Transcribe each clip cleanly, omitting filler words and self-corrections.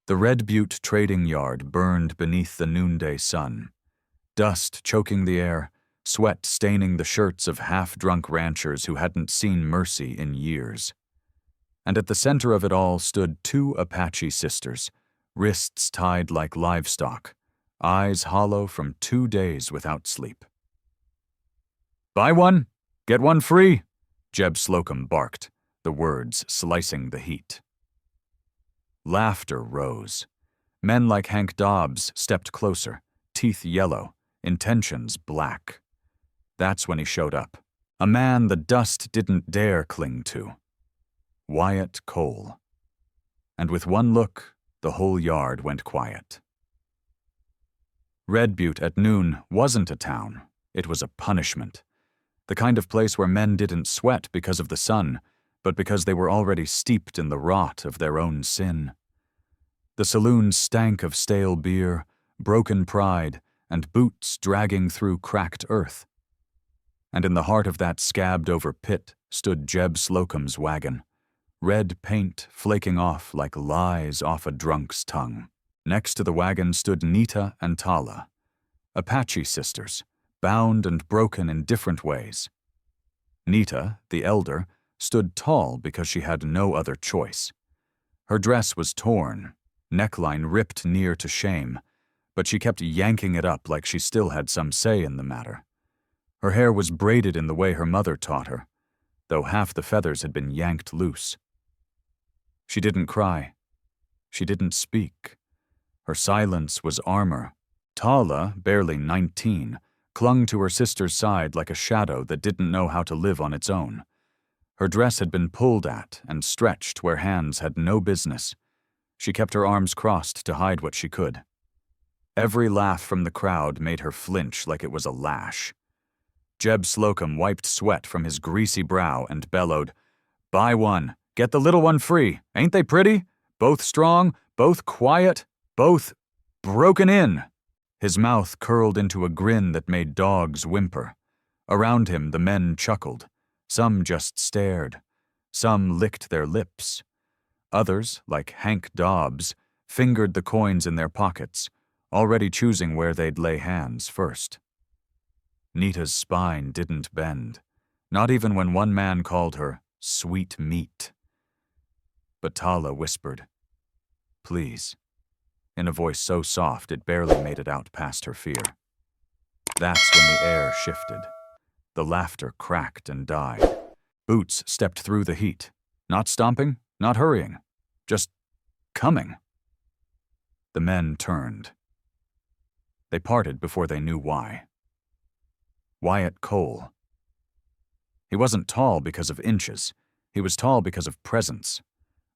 The Redbute trading yard burned beneath the noonday sun, dust choking the air, sweat staining the shirts of half-drunk ranchers who hadn't seen mercy in years. And at the center of it all stood two Apache sisters, wrists tied like livestock, eyes hollow from 2 days without sleep. "Buy one, get one free," Jeb Slocum barked, the words slicing the heat. Laughter rose. Men like Hank Dobbs stepped closer, teeth yellow, intentions black. That's when he showed up, a man the dust didn't dare cling to. Wyatt Cole. And with one look, the whole yard went quiet. Redbute at noon wasn't a town, it was a punishment. The kind of place where men didn't sweat because of the sun, but because they were already steeped in the rot of their own sin. The saloon stank of stale beer, broken pride, and boots dragging through cracked earth. And in the heart of that scabbed-over pit stood Jeb Slocum's wagon, red paint flaking off like lies off a drunk's tongue. Next to the wagon stood Nita and Tala, Apache sisters, bound and broken in different ways. Nita, the elder, stood tall because she had no other choice. Her dress was torn, neckline ripped near to shame, but she kept yanking it up like she still had some say in the matter. Her hair was braided in the way her mother taught her, though half the feathers had been yanked loose. She didn't cry. She didn't speak. Her silence was armor. Tala, barely 19, clung to her sister's side like a shadow that didn't know how to live on its own. Her dress had been pulled at and stretched where hands had no business. She kept her arms crossed to hide what she could. Every laugh from the crowd made her flinch like it was a lash. Jeb Slocum wiped sweat from his greasy brow and bellowed, "Buy one, get the little one free. Ain't they pretty? Both strong, both quiet, both broken in." His mouth curled into a grin that made dogs whimper. Around him the men chuckled. Some just stared. Some licked their lips. Others, like Hank Dobbs, fingered the coins in their pockets, already choosing where they'd lay hands first. Nita's spine didn't bend, not even when one man called her sweet meat. But Tala whispered, "Please," in a voice so soft it barely made it out past her fear. That's when the air shifted. The laughter cracked and died. Boots stepped through the heat, not stomping, not hurrying, just coming. The men turned. They parted before they knew why. Wyatt Cole. He wasn't tall because of inches. He was tall because of presence.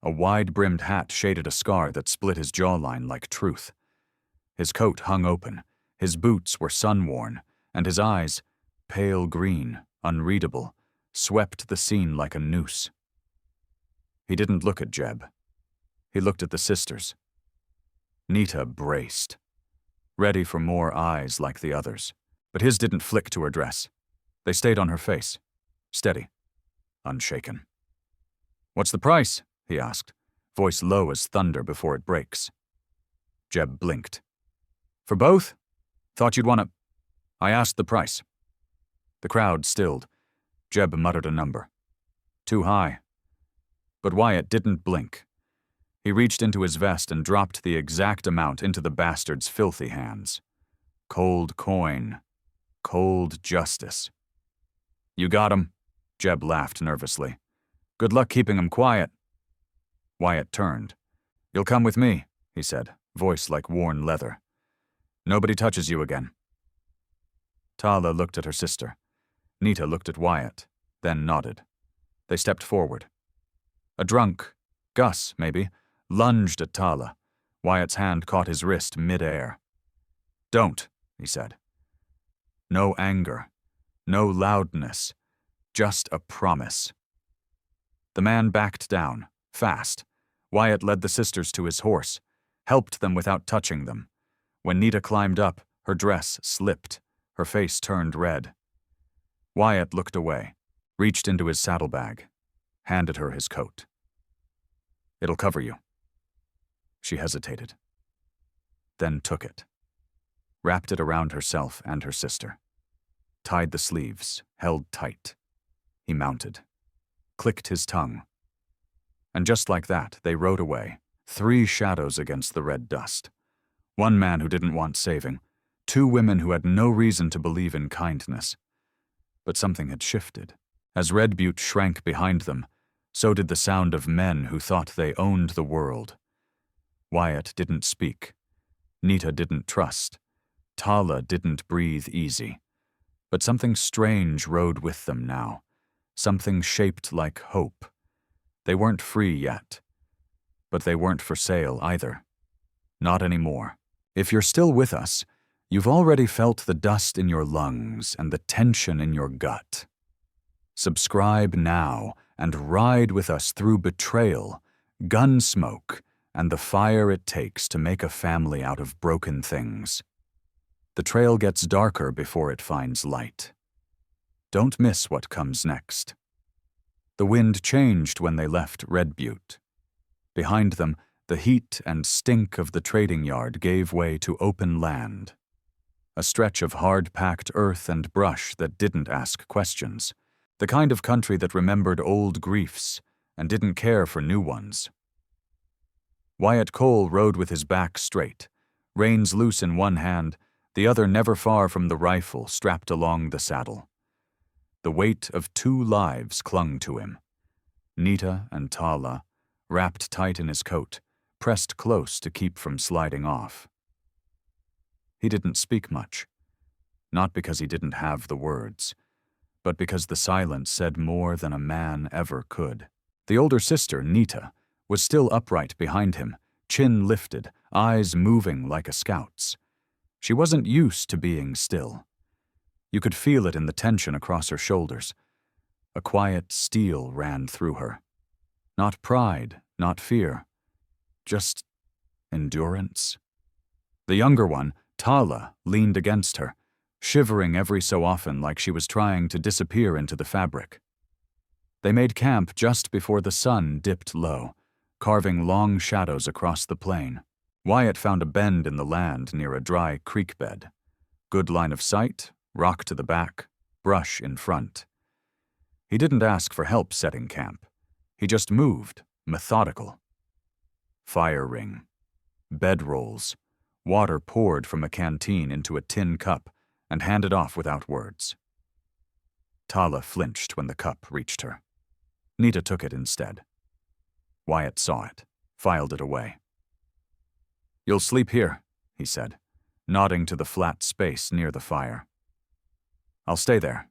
A wide-brimmed hat shaded a scar that split his jawline like truth. His coat hung open, his boots were sun-worn, and his eyes, pale green, unreadable, swept the scene like a noose. He didn't look at Jeb. He looked at the sisters. Nita braced, ready for more eyes like the others, but his didn't flick to her dress. They stayed on her face, steady, unshaken. "What's the price?" he asked, voice low as thunder before it breaks. Jeb blinked. "For both? Thought you'd want to—" "I asked the price." The crowd stilled. Jeb muttered a number. "Too high." But Wyatt didn't blink. He reached into his vest and dropped the exact amount into the bastard's filthy hands. Cold coin. Cold justice. "You got him," Jeb laughed nervously. "Good luck keeping him quiet." Wyatt turned. "You'll come with me," he said, voice like worn leather. "Nobody touches you again." Tala looked at her sister. Nita looked at Wyatt, then nodded. They stepped forward. A drunk, Gus maybe, lunged at Tala. Wyatt's hand caught his wrist mid-air. "Don't," he said. No anger, no loudness, just a promise. The man backed down, fast. Wyatt led the sisters to his horse, helped them without touching them. When Nita climbed up, her dress slipped, her face turned red. Wyatt looked away, reached into his saddlebag, handed her his coat. "It'll cover you." She hesitated, then took it, wrapped it around herself and her sister, tied the sleeves, held tight. He mounted, clicked his tongue, and just like that, they rode away, 3 shadows against the red dust. 1 man who didn't want saving, 2 women who had no reason to believe in kindness. But something had shifted. As Redbute shrank behind them, so did the sound of men who thought they owned the world. Wyatt didn't speak. Nita didn't trust. Tala didn't breathe easy. But something strange rode with them now. Something shaped like hope. They weren't free yet. But they weren't for sale either. Not anymore. If you're still with us, you've already felt the dust in your lungs and the tension in your gut. Subscribe now and ride with us through betrayal, gun smoke, and the fire it takes to make a family out of broken things. The trail gets darker before it finds light. Don't miss what comes next. The wind changed when they left Redbute. Behind them, the heat and stink of the trading yard gave way to open land. A stretch of hard-packed earth and brush that didn't ask questions. The kind of country that remembered old griefs and didn't care for new ones. Wyatt Cole rode with his back straight, reins loose in one hand, the other never far from the rifle strapped along the saddle. The weight of 2 lives clung to him. Nita and Tala, wrapped tight in his coat, pressed close to keep from sliding off. He didn't speak much, not because he didn't have the words, but because the silence said more than a man ever could. The older sister, Nita, was still upright behind him, chin lifted, eyes moving like a scout's. She wasn't used to being still. You could feel it in the tension across her shoulders. A quiet steel ran through her. Not pride, not fear, just endurance. The younger one, Tala, leaned against her, shivering every so often like she was trying to disappear into the fabric. They made camp just before the sun dipped low, carving long shadows across the plain. Wyatt found a bend in the land near a dry creek bed. Good line of sight, rock to the back, brush in front. He didn't ask for help setting camp. He just moved, methodical. Fire ring, bedrolls, water poured from a canteen into a tin cup and handed off without words. Tala flinched when the cup reached her. Nita took it instead. Wyatt saw it, filed it away. "You'll sleep here," he said, nodding to the flat space near the fire. "I'll stay there."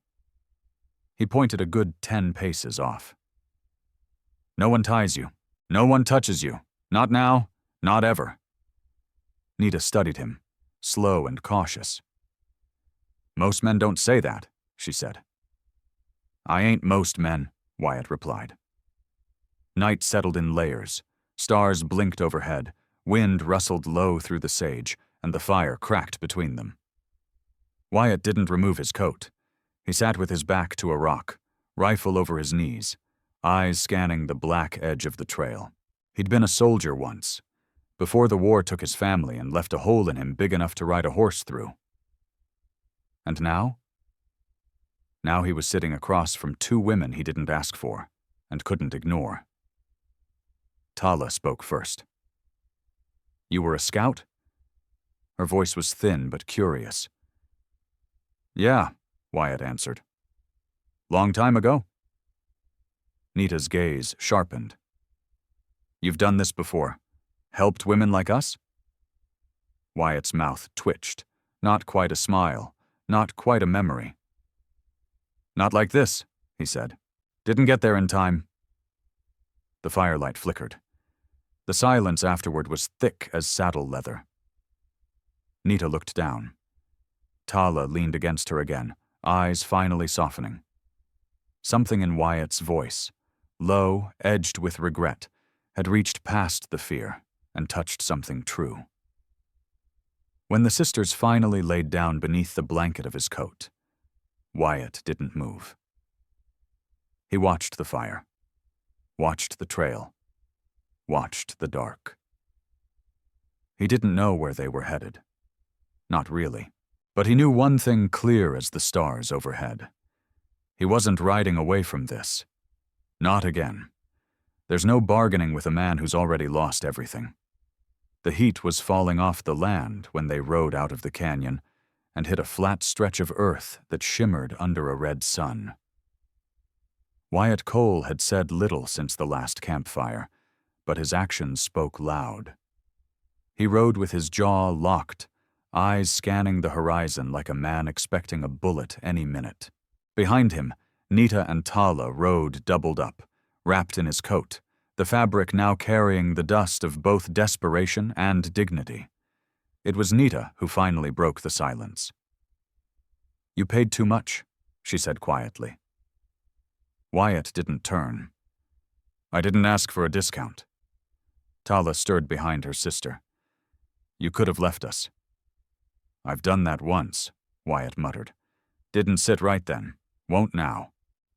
He pointed a good 10 paces off. "No one ties you. No one touches you. Not now, not ever." Nita studied him, slow and cautious. "Most men don't say that," she said. "I ain't most men," Wyatt replied. Night settled in layers. Stars blinked overhead, wind rustled low through the sage, and the fire cracked between them. Wyatt didn't remove his coat. He sat with his back to a rock, rifle over his knees, eyes scanning the black edge of the trail. He'd been a soldier once, before the war took his family and left a hole in him big enough to ride a horse through. And now? Now he was sitting across from 2 women he didn't ask for and couldn't ignore. Tala spoke first. "You were a scout?" Her voice was thin but curious. "Yeah," Wyatt answered. "Long time ago?" Nita's gaze sharpened. "You've done this before? Helped women like us?" Wyatt's mouth twitched. Not quite a smile, not quite a memory. "Not like this," he said. "Didn't get there in time." The firelight flickered. The silence afterward was thick as saddle leather. Nita looked down. Tala leaned against her again, eyes finally softening. Something in Wyatt's voice, low, edged with regret, had reached past the fear and touched something true. When the sisters finally laid down beneath the blanket of his coat, Wyatt didn't move. He watched the fire, watched the trail, watched the dark. He didn't know where they were headed. Not really. But he knew one thing clear as the stars overhead. He wasn't riding away from this. Not again. There's no bargaining with a man who's already lost everything. The heat was falling off the land when they rode out of the canyon and hit a flat stretch of earth that shimmered under a red sun. Wyatt Cole had said little since the last campfire, but his actions spoke loud. He rode with his jaw locked, eyes scanning the horizon like a man expecting a bullet any minute. Behind him, Nita and Tala rode doubled up, wrapped in his coat, the fabric now carrying the dust of both desperation and dignity. It was Nita who finally broke the silence. "You paid too much," she said quietly. Wyatt didn't turn. "I didn't ask for a discount." Tala stirred behind her sister. "You could have left us." "I've done that once," Wyatt muttered. "Didn't sit right then. Won't now."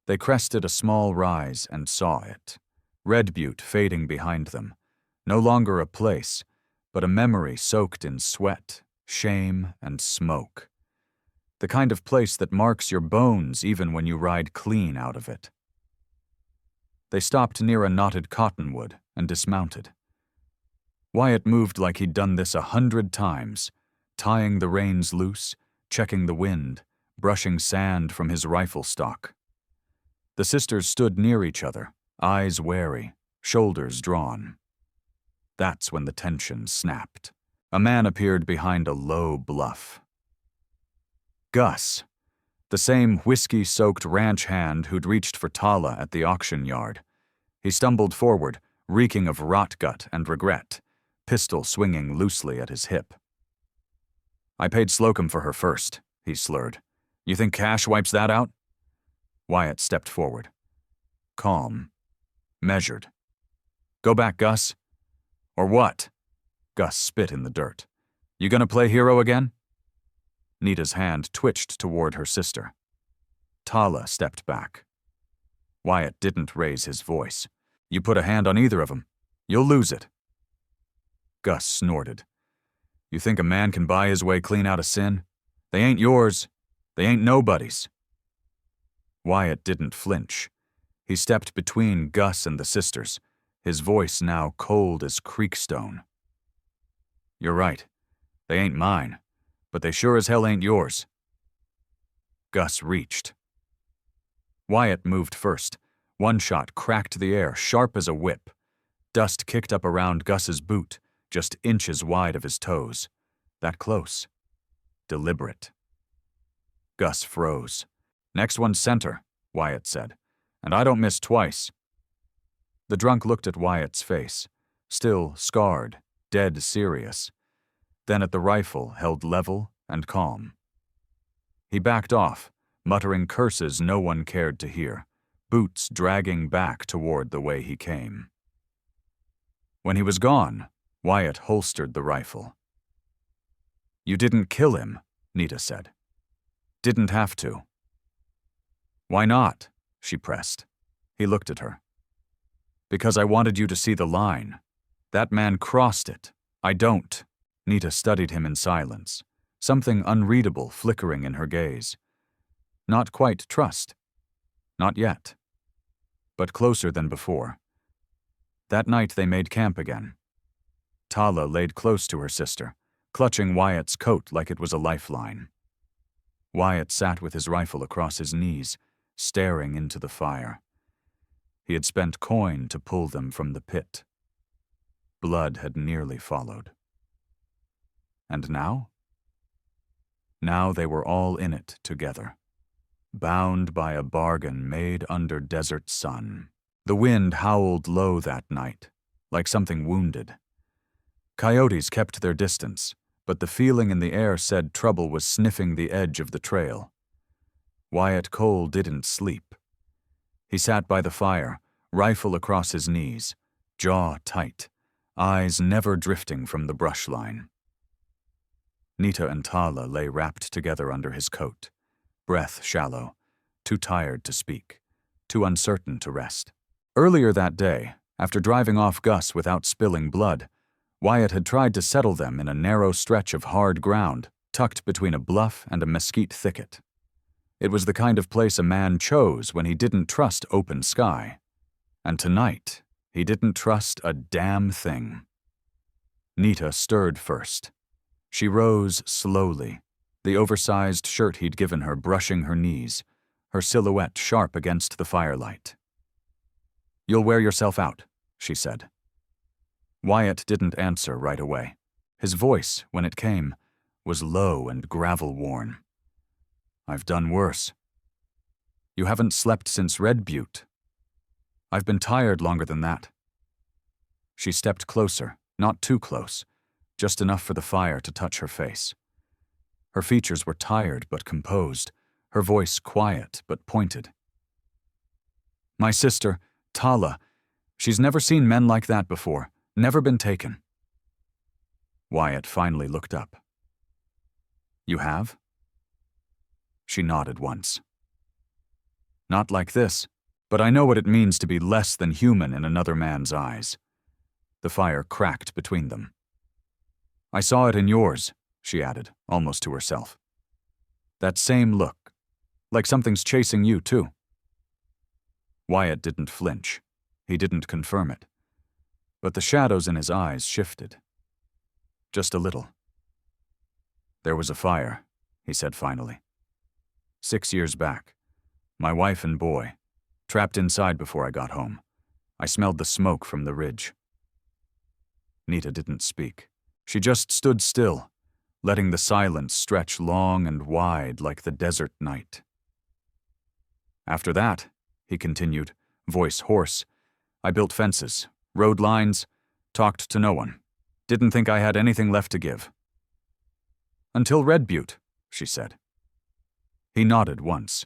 They crested a small rise and saw it. Redbute fading behind them. No longer a place, but a memory soaked in sweat, shame, and smoke. The kind of place that marks your bones even when you ride clean out of it. They stopped near a knotted cottonwood and dismounted. Wyatt moved like he'd done this 100 times, tying the reins loose, checking the wind, brushing sand from his rifle stock. The sisters stood near each other, eyes wary, shoulders drawn. That's when the tension snapped. A man appeared behind a low bluff. Gus, the same whiskey-soaked ranch hand who'd reached for Tala at the auction yard. He stumbled forward, reeking of rot gut and regret, pistol swinging loosely at his hip. "I paid Slocum for her first," he slurred. "You think cash wipes that out?" Wyatt stepped forward. Calm. Measured. "Go back, Gus." "Or what?" Gus spit in the dirt. "You gonna play hero again?" Nita's hand twitched toward her sister. Tala stepped back. Wyatt didn't raise his voice. "You put a hand on either of them, you'll lose it." Gus snorted. "You think a man can buy his way clean out of sin? They ain't yours. They ain't nobody's." Wyatt didn't flinch. He stepped between Gus and the sisters, his voice now cold as creekstone. "You're right. They ain't mine, but they sure as hell ain't yours." Gus reached. Wyatt moved first. One shot cracked the air, sharp as a whip. Dust kicked up around Gus's boot, just inches wide of his toes. That close. Deliberate. Gus froze. "Next one's center," Wyatt said. "And I don't miss twice." The drunk looked at Wyatt's face, still scarred, dead serious, then at the rifle held level and calm. He backed off, muttering curses no one cared to hear, boots dragging back toward the way he came. When he was gone, Wyatt holstered the rifle. "You didn't kill him," Nita said. "Didn't have to." "Why not?" she pressed. He looked at her. "Because I wanted you to see the line. That man crossed it. I don't." Nita studied him in silence, something unreadable flickering in her gaze. Not quite trust. Not yet. But closer than before. That night they made camp again. Tala laid close to her sister, clutching Wyatt's coat like it was a lifeline. Wyatt sat with his rifle across his knees, staring into the fire. He had spent coin to pull them from the pit. Blood had nearly followed. And now? Now they were all in it together, bound by a bargain made under desert sun. The wind howled low that night, like something wounded. Coyotes kept their distance, but the feeling in the air said trouble was sniffing the edge of the trail. Wyatt Cole didn't sleep. He sat by the fire, rifle across his knees, jaw tight, eyes never drifting from the brush line. Nita and Tala lay wrapped together under his coat, breath shallow, too tired to speak, too uncertain to rest. Earlier that day, after driving off Gus without spilling blood, Wyatt had tried to settle them in a narrow stretch of hard ground, tucked between a bluff and a mesquite thicket. It was the kind of place a man chose when he didn't trust open sky. And tonight, he didn't trust a damn thing. Nita stirred first. She rose slowly, the oversized shirt he'd given her brushing her knees, her silhouette sharp against the firelight. "You'll wear yourself out," she said. Wyatt didn't answer right away. His voice, when it came, was low and gravel-worn. "I've done worse." "You haven't slept since Redbute." "I've been tired longer than that." She stepped closer, not too close, just enough for the fire to touch her face. Her features were tired but composed, her voice quiet but pointed. "My sister, Tala, she's never seen men like that before, never been taken." Wyatt finally looked up. "You have?" She nodded once. "Not like this, but I know what it means to be less than human in another man's eyes." The fire cracked between them. "I saw it in yours," she added, almost to herself. "That same look, like something's chasing you too." Wyatt didn't flinch. He didn't confirm it. But the shadows in his eyes shifted. Just a little. "There was a fire," he said finally. 6 years back. My wife and boy, trapped inside before I got home. I smelled the smoke from the ridge." Nita didn't speak. She just stood still, letting the silence stretch long and wide like the desert night. "After that," he continued, voice hoarse, "I built fences, road lines, talked to no one. Didn't think I had anything left to give." "Until Redbute," she said. He nodded once.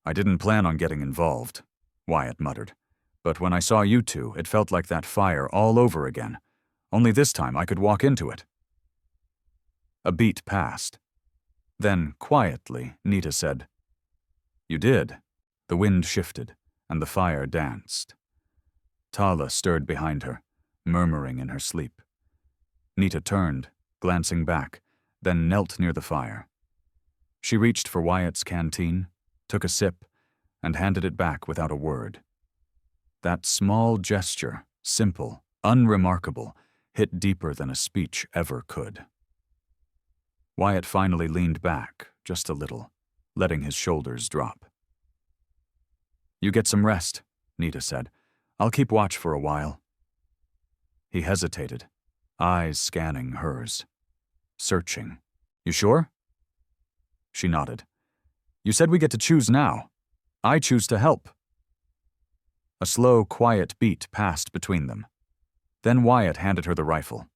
"I didn't plan on getting involved," Wyatt muttered. "But when I saw you two, it felt like that fire all over again. Only this time I could walk into it." A beat passed. Then, quietly, Nita said, "You did." The wind shifted, and the fire danced. Tala stirred behind her, murmuring in her sleep. Nita turned, glancing back, then knelt near the fire. She reached for Wyatt's canteen, took a sip, and handed it back without a word. That small gesture, simple, unremarkable, hit deeper than a speech ever could. Wyatt finally leaned back, just a little, letting his shoulders drop. "You get some rest," Nita said. "I'll keep watch for a while." He hesitated, eyes scanning hers. Searching. "You sure?" She nodded. "You said we get to choose now. I choose to help." A slow, quiet beat passed between them. Then Wyatt handed her the rifle.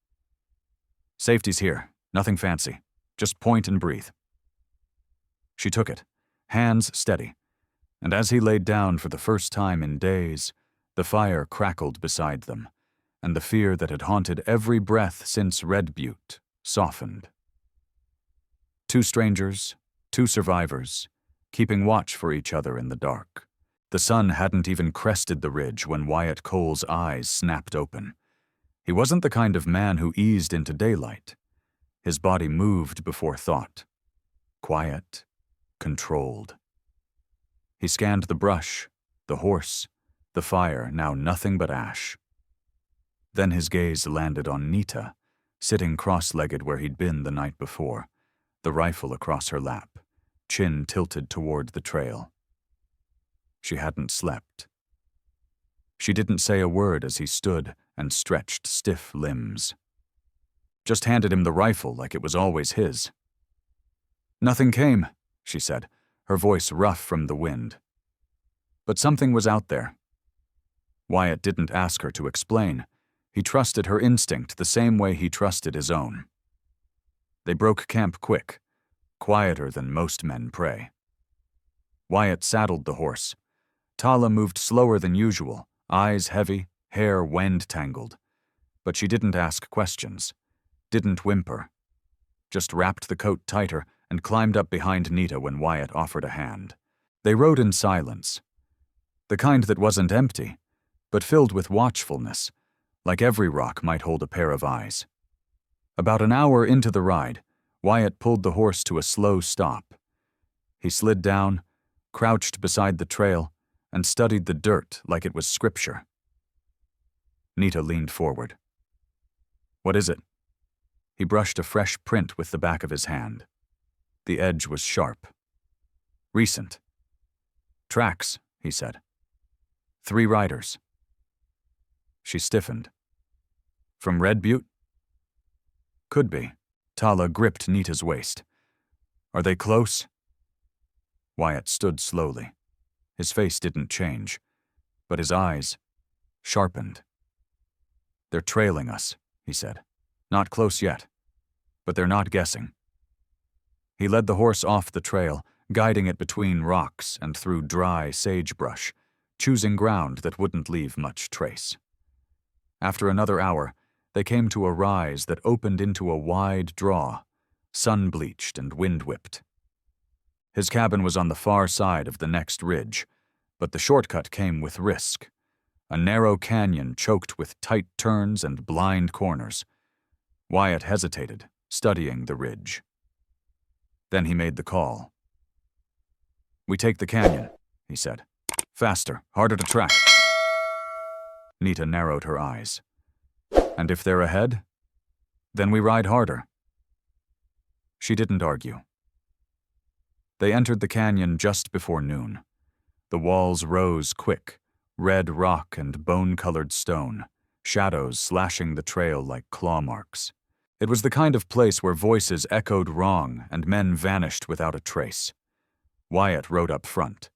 "Safety's here, nothing fancy. Just point and breathe." She took it, hands steady, and as he laid down for the first time in days, the fire crackled beside them, and the fear that had haunted every breath since Redbute softened. Two strangers, two survivors, keeping watch for each other in the dark. The sun hadn't even crested the ridge when Wyatt Cole's eyes snapped open. He wasn't the kind of man who eased into daylight. His body moved before thought. Quiet, controlled. He scanned the brush, the horse, the fire, now nothing but ash. Then his gaze landed on Nita, sitting cross-legged where he'd been the night before, the rifle across her lap, chin tilted toward the trail. She hadn't slept. She didn't say a word as he stood and stretched stiff limbs. Just handed him the rifle like it was always his. "Nothing came," she said, her voice rough from the wind. But something was out there. Wyatt didn't ask her to explain. He trusted her instinct the same way he trusted his own. They broke camp quick, quieter than most men pray. Wyatt saddled the horse. Tala moved slower than usual, eyes heavy, hair wind-tangled. But she didn't ask questions, didn't whimper, just wrapped the coat tighter and climbed up behind Nita when Wyatt offered a hand. They rode in silence, the kind that wasn't empty, but filled with watchfulness, like every rock might hold a pair of eyes. About an hour into the ride, Wyatt pulled the horse to a slow stop. He slid down, crouched beside the trail, and studied the dirt like it was scripture. Nita leaned forward. "What is it?" He brushed a fresh print with the back of his hand. The edge was sharp. "Recent." "Tracks," he said. "3 riders." She stiffened. "From Redbute?" "Could be." Tala gripped Nita's waist. "Are they close?" Wyatt stood slowly. His face didn't change, but his eyes sharpened. "They're trailing us," he said. "Not close yet, but they're not guessing." He led the horse off the trail, guiding it between rocks and through dry sagebrush, choosing ground that wouldn't leave much trace. After another hour, they came to a rise that opened into a wide draw, sun-bleached and wind-whipped. His cabin was on the far side of the next ridge, but the shortcut came with risk. A narrow canyon choked with tight turns and blind corners. Wyatt hesitated, studying the ridge. Then he made the call. "We take the canyon," he said. "Faster, harder to track." Nita narrowed her eyes. "And if they're ahead, then we ride harder." She didn't argue. They entered the canyon just before noon. The walls rose quick, red rock and bone-colored stone, shadows slashing the trail like claw marks. It was the kind of place where voices echoed wrong and men vanished without a trace. Wyatt rode up front,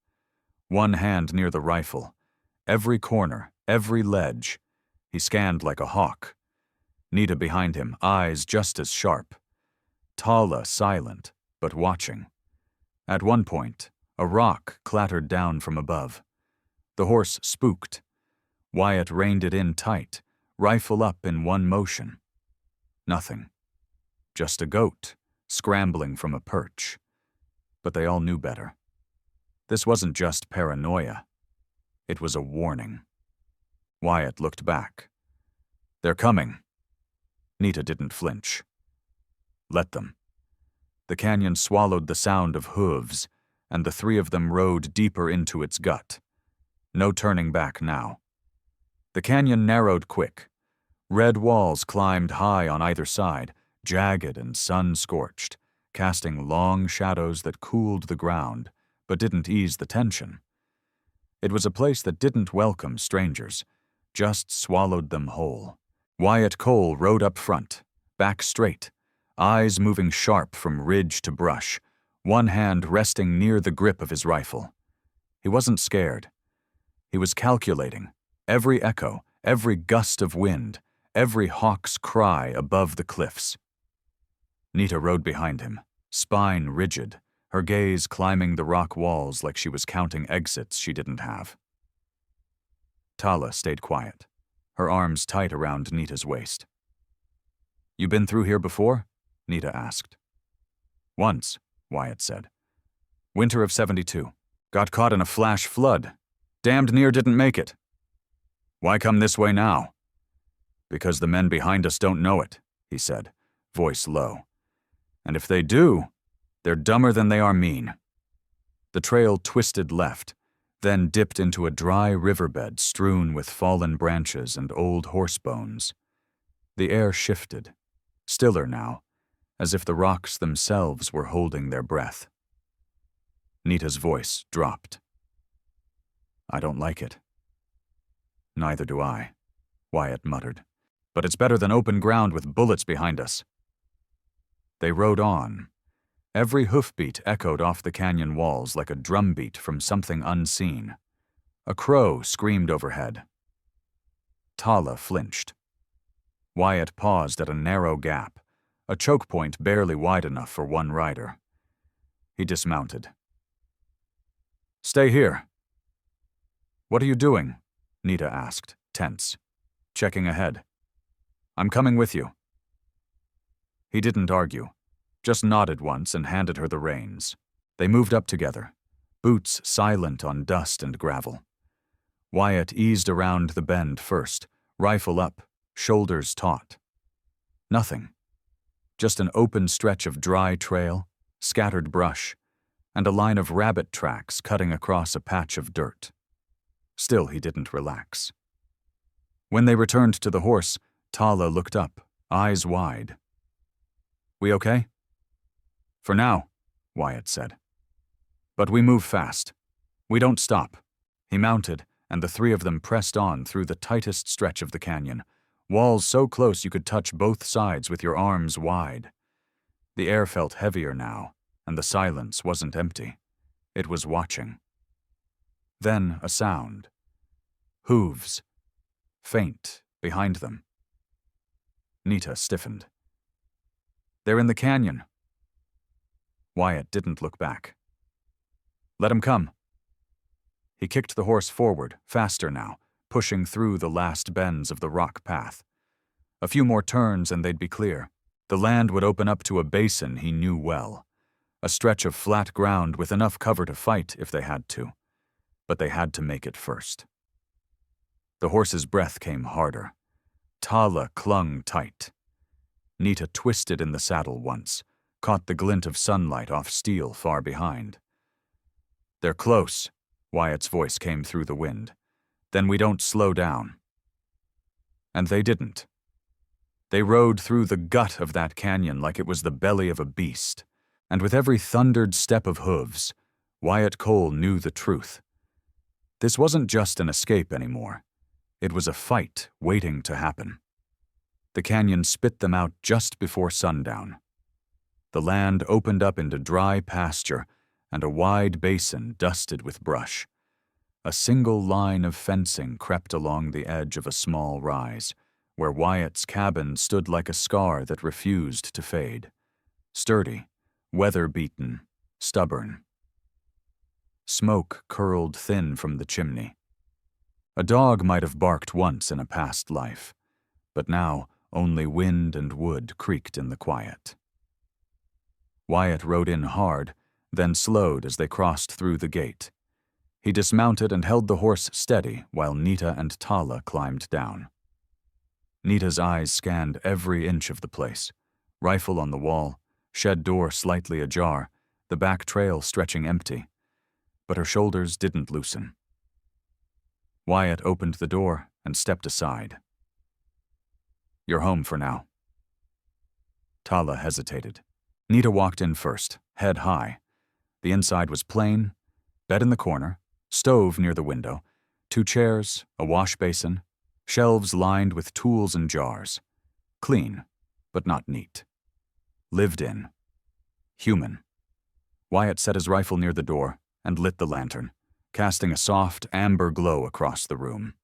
one hand near the rifle. Every corner, every ledge. He scanned like a hawk. Nita behind him, eyes just as sharp. Tala silent, but watching. At one point, a rock clattered down from above. The horse spooked. Wyatt reined it in tight, rifle up in one motion. Nothing. Just a goat, scrambling from a perch. But they all knew better. This wasn't just paranoia. It was a warning. Wyatt looked back. "They're coming." Nita didn't flinch. "Let them." The canyon swallowed the sound of hooves, and the 3 of them rode deeper into its gut. No turning back now. The canyon narrowed quick. Red walls climbed high on either side, jagged and sun-scorched, casting long shadows that cooled the ground, but didn't ease the tension. It was a place that didn't welcome strangers, just swallowed them whole. Wyatt Cole rode up front, back straight, eyes moving sharp from ridge to brush, one hand resting near the grip of his rifle. He wasn't scared. He was calculating. Every echo, every gust of wind, every hawk's cry above the cliffs. Nita rode behind him, spine rigid, her gaze climbing the rock walls like she was counting exits she didn't have. Tala stayed quiet, her arms tight around Nita's waist. "You been through here before?" Nita asked. "Once," Wyatt said. "Winter of '72. Got caught in a flash flood. Damned near didn't make it." "Why come this way now?" "Because the men behind us don't know it," he said, voice low. "And if they do, they're dumber than they are mean." The trail twisted left, then dipped into a dry riverbed strewn with fallen branches and old horse bones. The air shifted, stiller now, as if the rocks themselves were holding their breath. Nita's voice dropped. "I don't like it." "Neither do I," Wyatt muttered. "But it's better than open ground with bullets behind us." They rode on. Every hoofbeat echoed off the canyon walls like a drumbeat from something unseen. A crow screamed overhead. Tala flinched. Wyatt paused at a narrow gap, a choke point barely wide enough for one rider. He dismounted. "Stay here." "What are you doing?" Nita asked, tense, checking ahead. "I'm coming with you." He didn't argue, just nodded once and handed her the reins. They moved up together, boots silent on dust and gravel. Wyatt eased around the bend first, rifle up, shoulders taut. Nothing. Just an open stretch of dry trail, scattered brush, and a line of rabbit tracks cutting across a patch of dirt. Still, he didn't relax. When they returned to the horse, Tala looked up, eyes wide. "We okay?" "For now," Wyatt said. "But we move fast. We don't stop." He mounted, and the three of them pressed on through the tightest stretch of the canyon, walls so close you could touch both sides with your arms wide. The air felt heavier now, and the silence wasn't empty. It was watching. Then a sound. Hooves. Faint, behind them. Nita stiffened. "They're in the canyon." Wyatt didn't look back. "Let 'em come." He kicked the horse forward, faster now, pushing through the last bends of the rock path. A few more turns and they'd be clear. The land would open up to a basin he knew well, a stretch of flat ground with enough cover to fight if they had to. But they had to make it first. The horse's breath came harder. Tala clung tight. Nita twisted in the saddle once, caught the glint of sunlight off steel far behind. "They're close," Wyatt's voice came through the wind. "Then we don't slow down." And they didn't. They rode through the gut of that canyon like it was the belly of a beast, and with every thundered step of hooves, Wyatt Cole knew the truth. This wasn't just an escape anymore. It was a fight waiting to happen. The canyon spit them out just before sundown. The land opened up into dry pasture and a wide basin dusted with brush. A single line of fencing crept along the edge of a small rise, where Wyatt's cabin stood like a scar that refused to fade. Sturdy, weather-beaten, stubborn. Smoke curled thin from the chimney. A dog might have barked once in a past life, but now only wind and wood creaked in the quiet. Wyatt rode in hard, then slowed as they crossed through the gate. He dismounted and held the horse steady while Nita and Tala climbed down. Nita's eyes scanned every inch of the place, rifle on the wall, shed door slightly ajar, the back trail stretching empty. But her shoulders didn't loosen. Wyatt opened the door and stepped aside. "You're home for now." Tala hesitated. Nita walked in first, head high. The inside was plain, bed in the corner, stove near the window, 2 chairs, a wash basin, shelves lined with tools and jars. Clean, but not neat. Lived in. Human. Wyatt set his rifle near the door and lit the lantern, casting a soft, amber glow across the room.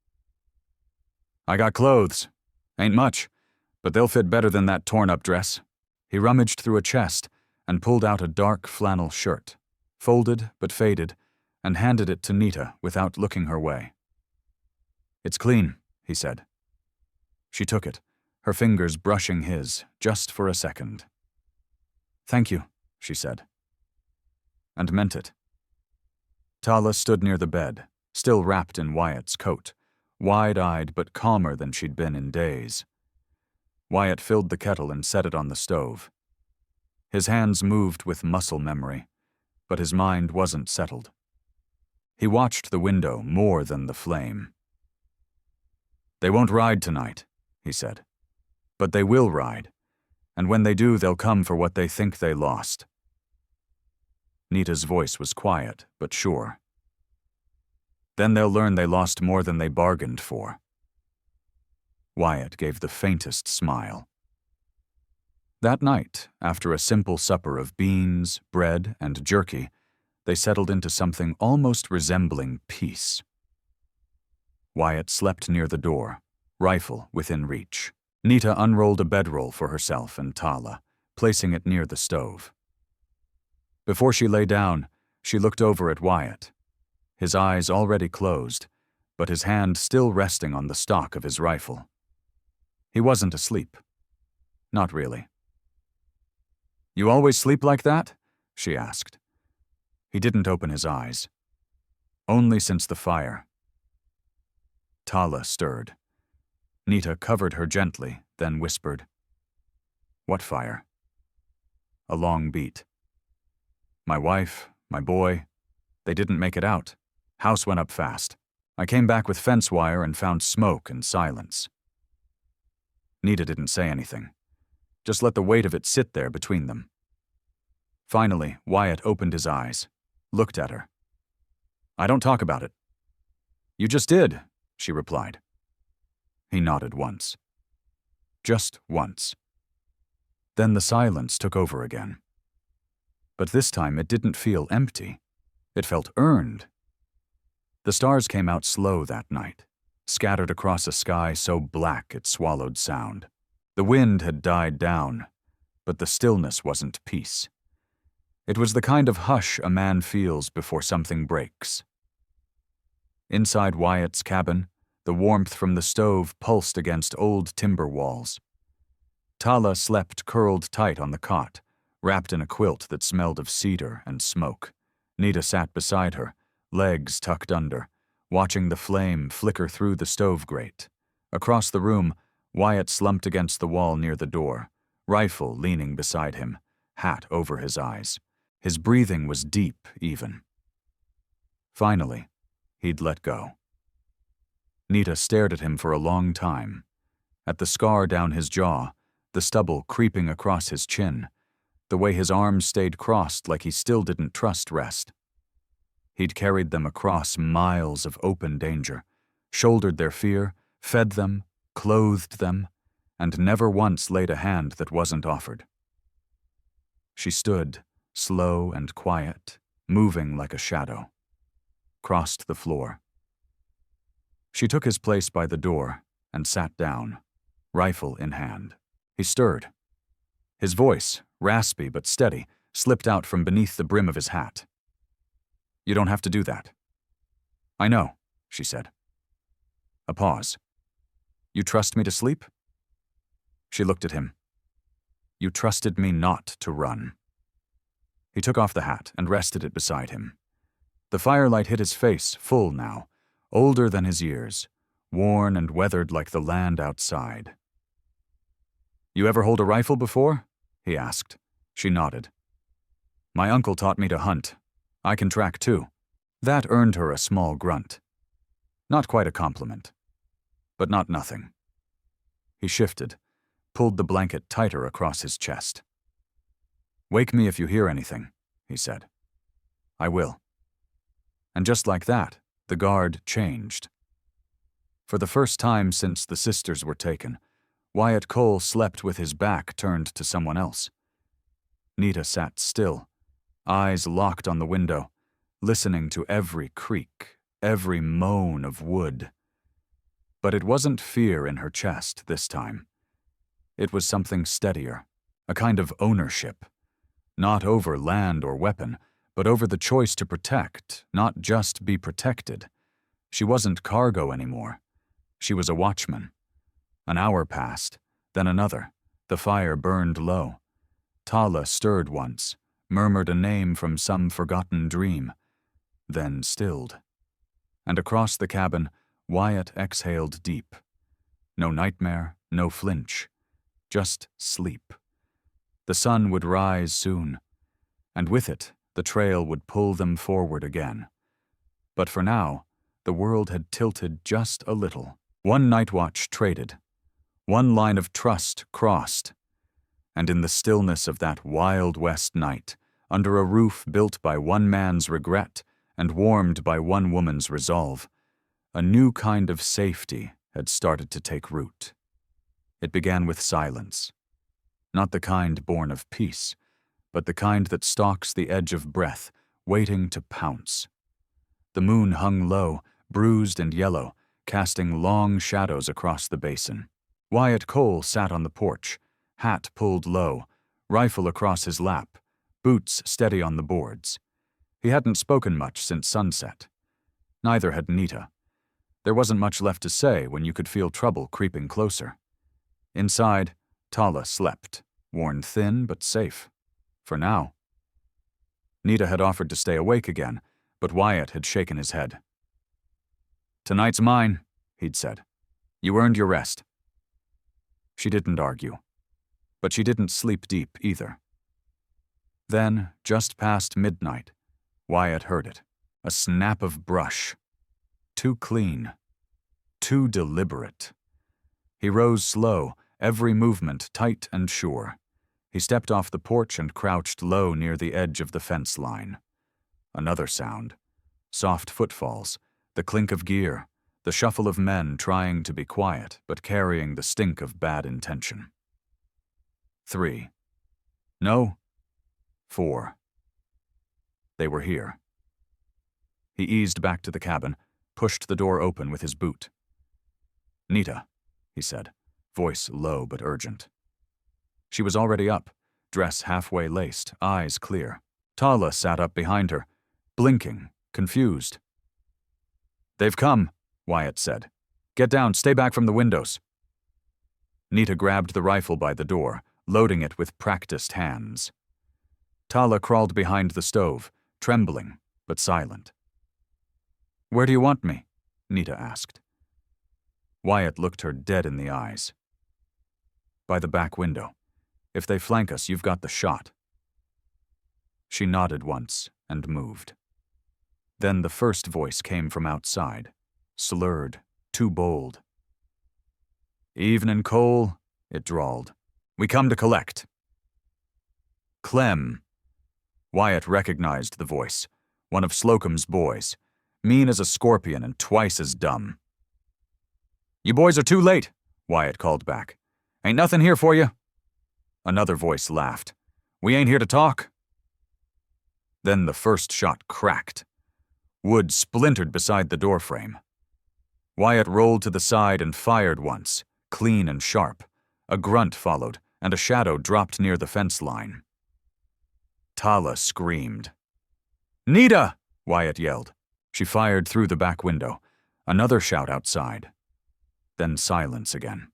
"I got clothes. Ain't much, but they'll fit better than that torn-up dress." He rummaged through a chest and pulled out a dark flannel shirt, folded but faded, and handed it to Nita without looking her way. "It's clean," he said. She took it, her fingers brushing his, just for a second. "Thank you," she said. And meant it. Tala stood near the bed, still wrapped in Wyatt's coat, wide-eyed but calmer than she'd been in days. Wyatt filled the kettle and set it on the stove. His hands moved with muscle memory, but his mind wasn't settled. He watched the window more than the flame. "They won't ride tonight," he said. "But they will ride, and when they do, they'll come for what they think they lost." Nita's voice was quiet, but sure. "Then they'll learn they lost more than they bargained for." Wyatt gave the faintest smile. That night, after a simple supper of beans, bread, and jerky, they settled into something almost resembling peace. Wyatt slept near the door, rifle within reach. Nita unrolled a bedroll for herself and Tala, placing it near the stove. Before she lay down, she looked over at Wyatt, his eyes already closed, but his hand still resting on the stock of his rifle. He wasn't asleep. Not really. "You always sleep like that?" she asked. He didn't open his eyes. "Only since the fire." Tala stirred. Nita covered her gently, then whispered, "What fire?" A long beat. "My wife, my boy, they didn't make it out. House went up fast. I came back with fence wire and found smoke and silence." Nita didn't say anything. Just let the weight of it sit there between them. Finally, Wyatt opened his eyes, looked at her. "I don't talk about it." "You just did," she replied. He nodded once. Just once. Then the silence took over again. But this time it didn't feel empty. It felt earned. The stars came out slow that night, scattered across a sky so black it swallowed sound. The wind had died down, but the stillness wasn't peace. It was the kind of hush a man feels before something breaks. Inside Wyatt's cabin, the warmth from the stove pulsed against old timber walls. Tala slept curled tight on the cot, wrapped in a quilt that smelled of cedar and smoke. Nita sat beside her, legs tucked under, watching the flame flicker through the stove grate. Across the room, Wyatt slumped against the wall near the door, rifle leaning beside him, hat over his eyes. His breathing was deep, even. Finally, he'd let go. Nita stared at him for a long time, at the scar down his jaw, the stubble creeping across his chin, the way his arms stayed crossed like he still didn't trust rest. He'd carried them across miles of open danger, shouldered their fear, fed them, clothed them, and never once laid a hand that wasn't offered. She stood, slow and quiet, moving like a shadow, crossed the floor. She took his place by the door and sat down, rifle in hand. He stirred. His voice, raspy but steady, slipped out from beneath the brim of his hat. "You don't have to do that." "I know," she said. A pause. "You trust me to sleep?" She looked at him. "You trusted me not to run." He took off the hat and rested it beside him. The firelight hit his face, full now, older than his years, worn and weathered like the land outside. "You ever hold a rifle before?" he asked. She nodded. "My uncle taught me to hunt. I can track too." That earned her a small grunt. Not quite a compliment, but not nothing. He shifted, pulled the blanket tighter across his chest. "Wake me if you hear anything," he said. "I will." And just like that, the guard changed. For the first time since the sisters were taken, Wyatt Cole slept with his back turned to someone else. Nita sat still, eyes locked on the window, listening to every creak, every moan of wood. But it wasn't fear in her chest this time. It was something steadier, a kind of ownership. Not over land or weapon, but over the choice to protect, not just be protected. She wasn't cargo anymore. She was a watchman. An hour passed, then another. The fire burned low. Tala stirred once, murmured a name from some forgotten dream, then stilled. And across the cabin, Wyatt exhaled deep. No nightmare, no flinch, just sleep. The sun would rise soon, and with it, the trail would pull them forward again. But for now, the world had tilted just a little. One night watch traded. One line of trust crossed. And in the stillness of that Wild West night, under a roof built by one man's regret and warmed by one woman's resolve, a new kind of safety had started to take root. It began with silence. Not the kind born of peace, but the kind that stalks the edge of breath, waiting to pounce. The moon hung low, bruised and yellow, casting long shadows across the basin. Wyatt Cole sat on the porch, hat pulled low, rifle across his lap, boots steady on the boards. He hadn't spoken much since sunset. Neither had Nita. There wasn't much left to say when you could feel trouble creeping closer. Inside, Tala slept, worn thin but safe. For now. Nita had offered to stay awake again, but Wyatt had shaken his head. "Tonight's mine," he'd said. "You earned your rest. She didn't argue, but she didn't sleep deep either. Then, just past midnight, Wyatt heard it, a snap of brush. Too clean, too deliberate. He rose slow, every movement tight and sure. He stepped off the porch and crouched low near the edge of the fence line. Another sound. Soft footfalls, the clink of gear, the shuffle of men trying to be quiet but carrying the stink of bad intention. 3. No. 4. They were here. He eased back to the cabin, pushed the door open with his boot. "Nita," he said, voice low but urgent. She was already up, dress halfway laced, eyes clear. Tala sat up behind her, blinking, confused. "They've come," Wyatt said. "Get down, stay back from the windows." Nita grabbed the rifle by the door, loading it with practiced hands. Tala crawled behind the stove, trembling but silent. "Where do you want me?" Nita asked. Wyatt looked her dead in the eyes. "By the back window. If they flank us, you've got the shot." She nodded once and moved. Then the first voice came from outside, slurred, too bold. "Evenin', Cole," it drawled. "We come to collect." "Clem." Wyatt recognized the voice, one of Slocum's boys, mean as a scorpion and twice as dumb. "You boys are too late," Wyatt called back. "Ain't nothing here for you." Another voice laughed. "We ain't here to talk." Then the first shot cracked. Wood splintered beside the doorframe. Wyatt rolled to the side and fired once, clean and sharp. A grunt followed, and a shadow dropped near the fence line. Tala screamed. "Nita!" Wyatt yelled. She fired through the back window. Another shout outside. Then silence again.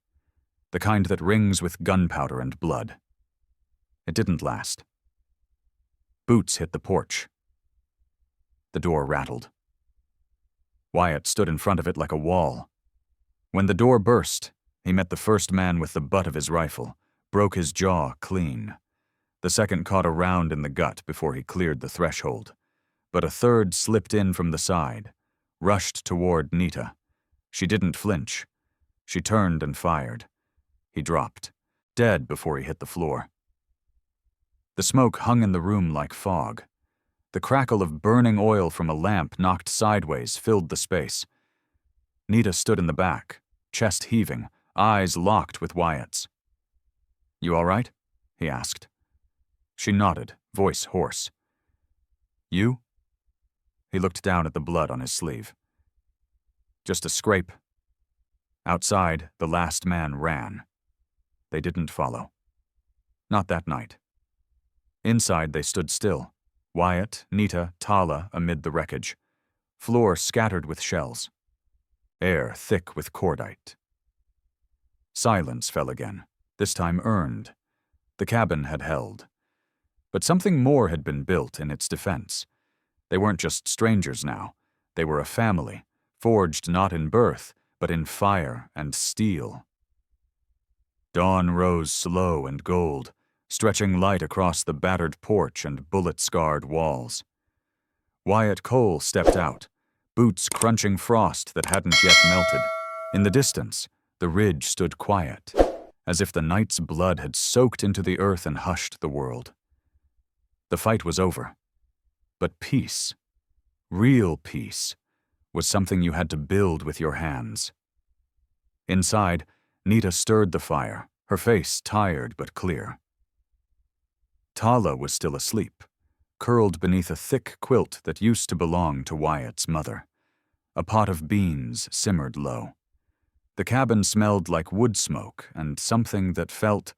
The kind that rings with gunpowder and blood. It didn't last. Boots hit the porch. The door rattled. Wyatt stood in front of it like a wall. When the door burst, he met the first man with the butt of his rifle, broke his jaw clean. The second caught a round in the gut before he cleared the threshold. But a third slipped in from the side, rushed toward Nita. She didn't flinch. She turned and fired. He dropped, dead before he hit the floor. The smoke hung in the room like fog. The crackle of burning oil from a lamp knocked sideways filled the space. Nita stood in the back, chest heaving, eyes locked with Wyatt's. "You all right?" he asked. She nodded, voice hoarse. "You?" He looked down at the blood on his sleeve. "Just a scrape." Outside, the last man ran. They didn't follow. Not that night. Inside, they stood still. Wyatt, Nita, Tala amid the wreckage. Floor scattered with shells. Air thick with cordite. Silence fell again, this time earned. The cabin had held. But something more had been built in its defense. They weren't just strangers now. They were a family, forged not in birth, but in fire and steel. Dawn rose slow and gold, stretching light across the battered porch and bullet-scarred walls. Wyatt Cole stepped out, boots crunching frost that hadn't yet melted. In the distance, the ridge stood quiet, as if the night's blood had soaked into the earth and hushed the world. The fight was over. But peace, real peace, was something you had to build with your hands. Inside, Nita stirred the fire, her face tired but clear. Tala was still asleep, curled beneath a thick quilt that used to belong to Wyatt's mother. A pot of beans simmered low. The cabin smelled like wood smoke and something that felt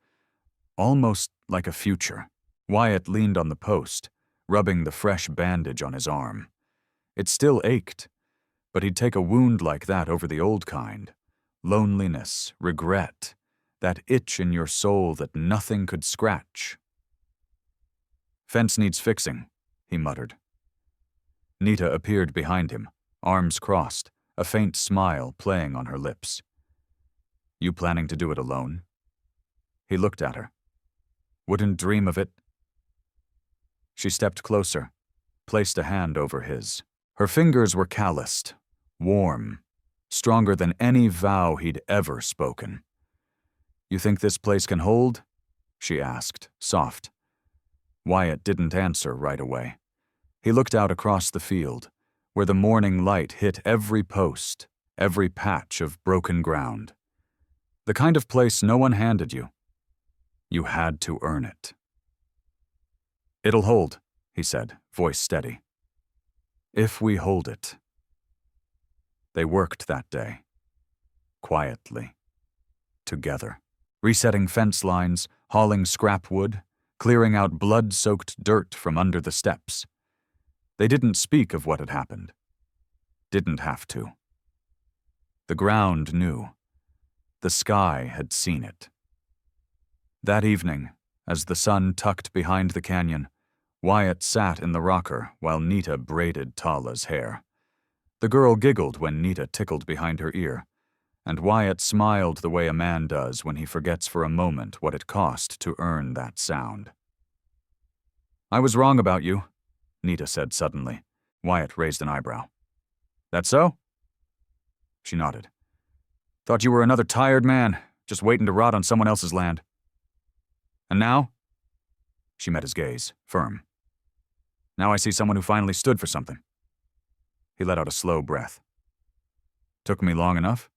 almost like a future. Wyatt leaned on the post, rubbing the fresh bandage on his arm. It still ached, but he'd take a wound like that over the old kind. Loneliness, regret, that itch in your soul that nothing could scratch. "Fence needs fixing," he muttered. Nita appeared behind him, arms crossed, a faint smile playing on her lips. "You planning to do it alone?" He looked at her. Wouldn't dream of it. She stepped closer, placed a hand over his. Her fingers were calloused, warm, stronger than any vow he'd ever spoken. You think this place can hold? She asked, soft. Wyatt didn't answer right away. He looked out across the field, where the morning light hit every post, every patch of broken ground. The kind of place no one handed you. You had to earn it. It'll hold, he said, voice steady. If we hold it. They worked that day. Quietly. Together. Resetting fence lines, hauling scrap wood, clearing out blood-soaked dirt from under the steps. They didn't speak of what had happened. Didn't have to. The ground knew. The sky had seen it. That evening, as the sun tucked behind the canyon, Wyatt sat in the rocker while Nita braided Tala's hair. The girl giggled when Nita tickled behind her ear, and Wyatt smiled the way a man does when he forgets for a moment what it cost to earn that sound. I was wrong about you, Nita said suddenly. Wyatt raised an eyebrow. That so? She nodded. Thought you were another tired man, just waiting to rot on someone else's land. And now? She met his gaze, firm. Now I see someone who finally stood for something. He let out a slow breath. Took me long enough?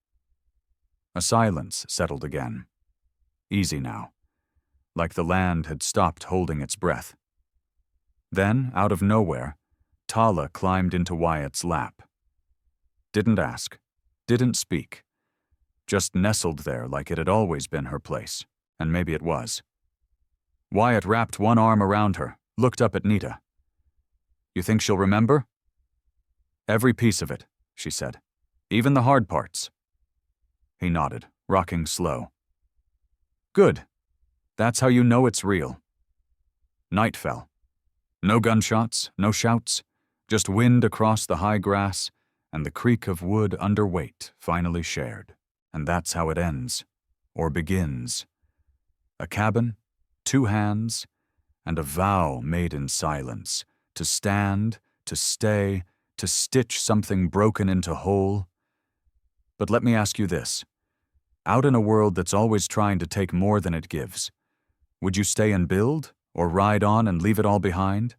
A silence settled again. Easy now, like the land had stopped holding its breath. Then, out of nowhere, Tala climbed into Wyatt's lap. Didn't ask, didn't speak, just nestled there like it had always been her place, and maybe it was. Wyatt wrapped one arm around her, looked up at Nita. You think she'll remember? Every piece of it, she said. Even the hard parts. He nodded, rocking slow. Good. That's how you know it's real. Night fell. No gunshots, no shouts, just wind across the high grass and the creak of wood under weight finally shared. And that's how it ends, or begins. A cabin, 2 hands, and a vow made in silence, to stand, to stay, to stitch something broken into whole. But let me ask you this. Out in a world that's always trying to take more than it gives, would you stay and build, or ride on and leave it all behind?